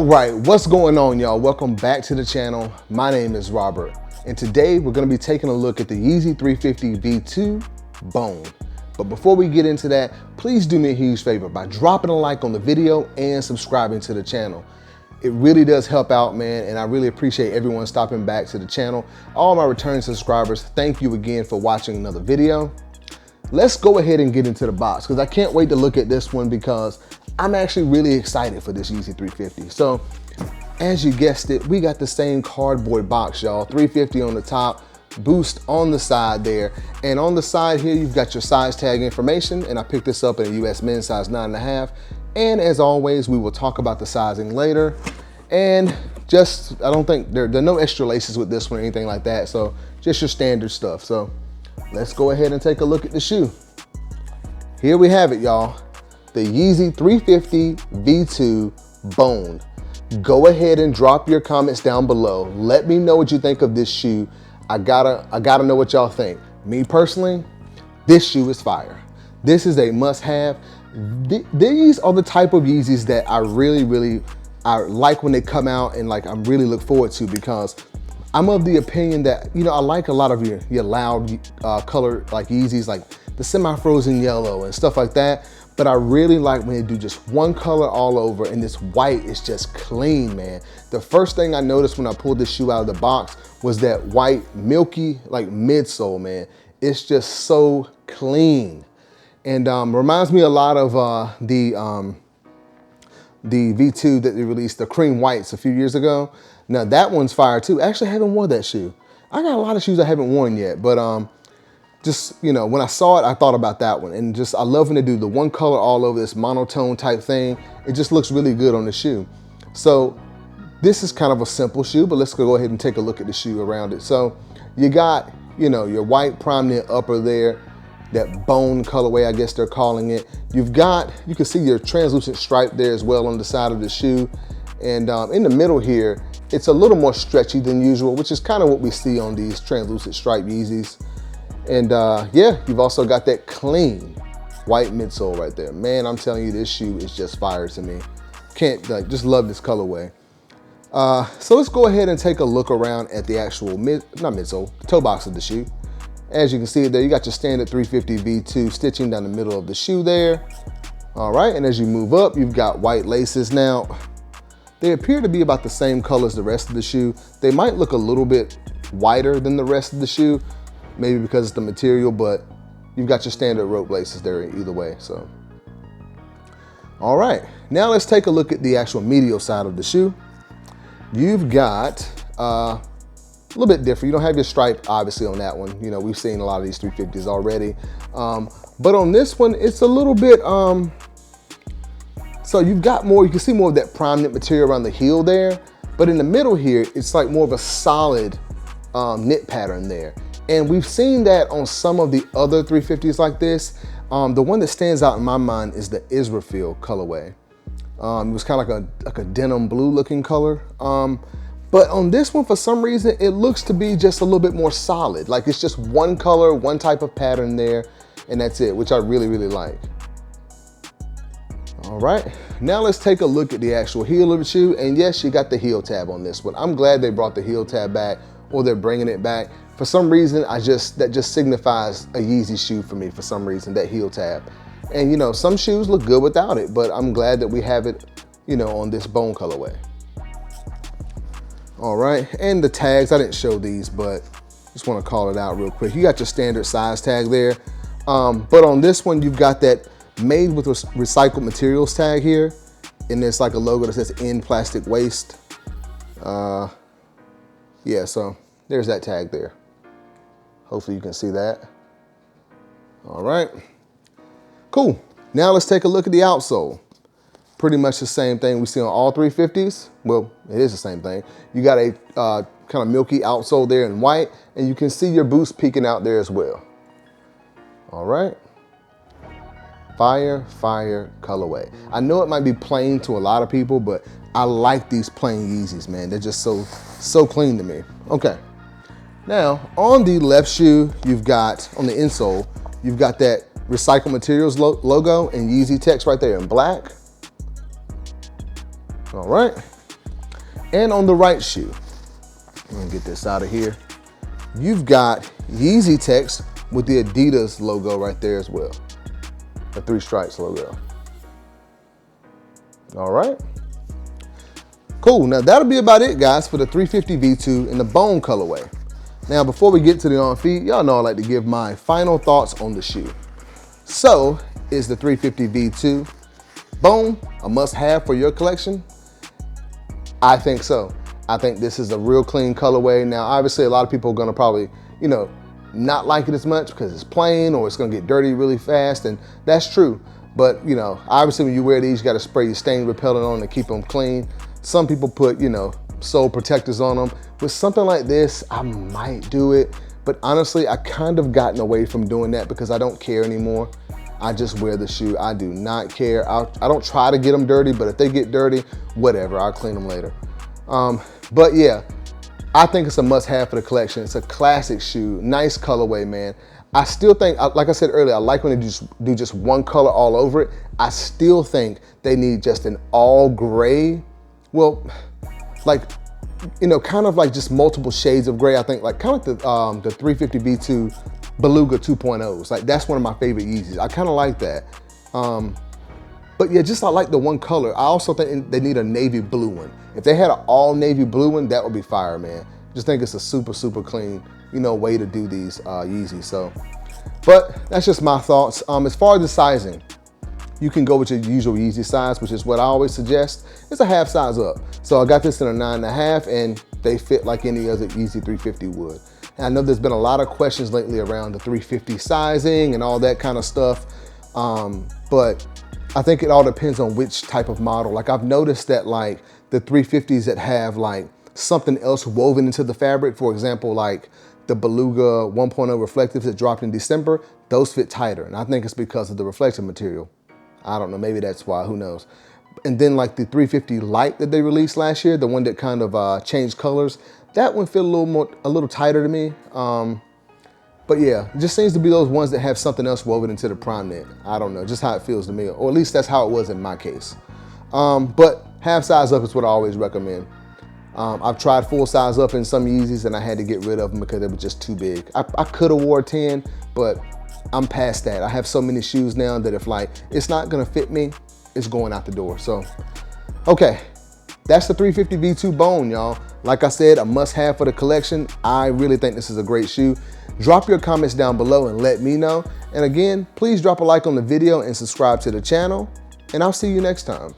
All right, what's going on, y'all? Welcome back to the channel. My name is Robert, and today we're gonna be taking a look at the Yeezy 350 V2 Bone. But before we get into that, please do me a huge favor by dropping a like on the video and subscribing to the channel. It really does help out, man, and I really appreciate everyone stopping back to the channel. All my returning subscribers, thank you again for watching another video. Let's go ahead and get into the box, because I can't wait to look at this one because I'm actually really excited for this Yeezy 350. So, as you guessed it, we got the same cardboard box, y'all. 350 on the top, Boost on the side there. And on the side here, you've got your size tag information, and I picked this up in a US men's size 9.5. And as always, we will talk about the sizing later. And just, I don't think, there are no extra laces with this one or anything like that. So, just your standard stuff. So, let's go ahead and take a look at the shoe. Here we have it, y'all. The Yeezy 350 V2 Bone. Go ahead and drop your comments down below. Let me know what you think of this shoe. I gotta know what y'all think. Me personally, this shoe is fire. This is a must-have. These are the type of Yeezys that I really like when they come out, and like I'm really look forward to, because I'm of the opinion that, you know, I like a lot of your loud color like Yeezys, like the semi-frozen yellow and stuff like that. But I really like when they do just one color all over, and this white is just clean, man. The first thing I noticed when I pulled this shoe out of the box was that white, milky, like midsole, man. It's just so clean. And reminds me a lot of the V2 that they released, the cream whites, a few years ago. Now that one's fire too. Actually, I haven't worn that shoe. I got a lot of shoes I haven't worn yet, but just, you know, when I saw it, I thought about that one. And just, I love when they do the one color all over, this monotone type thing. It just looks really good on the shoe. So this is kind of a simple shoe, but let's go ahead and take a look at the shoe around it. So you got, you know, your white prime knit upper there, that bone colorway, I guess they're calling it. You've got, you can see your translucent stripe there as well on the side of the shoe. And in the middle here, it's a little more stretchy than usual, which is kind of what we see on these translucent stripe Yeezys. And yeah, you've also got that clean white midsole right there. Man, I'm telling you, this shoe is just fire to me. Can't, like, just love this colorway. So let's go ahead and take a look around at the actual toe box of the shoe. As you can see there, you got your standard 350 V2 stitching down the middle of the shoe there. All right, and as you move up, you've got white laces. Now, they appear to be about the same color as the rest of the shoe. They might look a little bit whiter than the rest of the shoe, maybe because it's the material, but you've got your standard rope laces there either way, so. All right, now let's take a look at the actual medial side of the shoe. You've got a little bit different. You don't have your stripe, obviously, on that one. You know, we've seen a lot of these 350s already. But on this one, it's a little bit, so you've got more, you can see more of that prime knit material around the heel there, but in the middle here, it's like more of a solid knit pattern there. And we've seen that on some of the other 350s like this. The one that stands out in my mind is the Israel colorway. It was kind of like a denim blue looking color. But on this one, for some reason, it looks to be just a little bit more solid. Like it's just one color, one type of pattern there, and that's it, which I really like. All right, now let's take a look at the actual heel of the shoe. And yes, you got the heel tab on this one. I'm glad they brought the heel tab back, or they're bringing it back. For some reason, that just signifies a Yeezy shoe for me for some reason, that heel tab. And you know, some shoes look good without it, but I'm glad that we have it, you know, on this bone colorway. All right, and the tags, I didn't show these, but just want to call it out real quick. You got your standard size tag there, but on this one, you've got that made with recycled materials tag here, and there's like a logo that says "in plastic waste." Yeah, so there's that tag there. Hopefully you can see that. All right, cool. Now let's take a look at the outsole. Pretty much the same thing we see on all 350s. Well, it is the same thing. You got a kind of milky outsole there in white, and you can see your boost peeking out there as well. All right. Fire colorway. I know it might be plain to a lot of people, but I like these plain Yeezys, man. They're just so clean to me. Okay. Now, on the left shoe, you've got, on the insole, you've got that recycled materials logo and Yeezy text right there in black. All right. And on the right shoe, I'm gonna get this out of here. You've got Yeezy text with the Adidas logo right there as well. The 3 stripes logo. All right. Cool, now that'll be about it, guys, for the 350 V2 in the bone colorway. Now, before we get to the on feet, y'all know I like to give my final thoughts on the shoe. So, is the 350 V2 bone a must-have for your collection? I think so. I think this is a real clean colorway. Now, obviously, a lot of people are gonna probably, you know, not like it as much because it's plain or it's gonna get dirty really fast, and that's true. But, you know, obviously when you wear these, you gotta spray your stain repellent on to keep them clean. Some people put, you know, sole protectors on them. With something like this, I might do it, but honestly, I kind of gotten away from doing that because I don't care anymore. I just wear the shoe. I do not care. I don't try to get them dirty, but if they get dirty, whatever, I'll clean them later. But yeah, I think it's a must-have for the collection. It's a classic shoe, nice colorway, man. I still think, like I said earlier, I like when they do just one color all over it. I still think they need just an all gray, well, like, you know, kind of like just multiple shades of gray. I think like kind of like the 350 V2 Beluga 2.0s. Like that's one of my favorite Yeezys. I kind of like that. But yeah, just I like the one color. I also think they need a navy blue one. If they had an all navy blue one, that would be fire, man. Just think it's a super, super clean, you know, way to do these Yeezys. So, but that's just my thoughts. As far as the sizing, you can go with your usual Yeezy size, which is what I always suggest. It's a half size up. So I got this in a 9.5 and they fit like any other Yeezy 350 would. And I know there's been a lot of questions lately around the 350 sizing and all that kind of stuff. But I think it all depends on which type of model. Like I've noticed that like the 350s that have like something else woven into the fabric, for example, like the Beluga 1.0 reflectives that dropped in December, those fit tighter. And I think it's because of the reflective material. I don't know, maybe that's why, who knows. And then like the 350 Light that they released last year, the one that kind of changed colors, that one feel a little tighter to me. But yeah, it just seems to be those ones that have something else woven into the prime knit. I don't know, just how it feels to me, or at least that's how it was in my case. But half size up is what I always recommend. I've tried full size up in some Yeezys and I had to get rid of them because they were just too big. I could have wore 10, but I'm past that. I have so many shoes now that if like, it's not gonna fit me, it's going out the door. So, okay, that's the 350 V2 Bone, y'all. Like I said, a must have for the collection. I really think this is a great shoe. Drop your comments down below and let me know. And again, please drop a like on the video and subscribe to the channel. And I'll see you next time.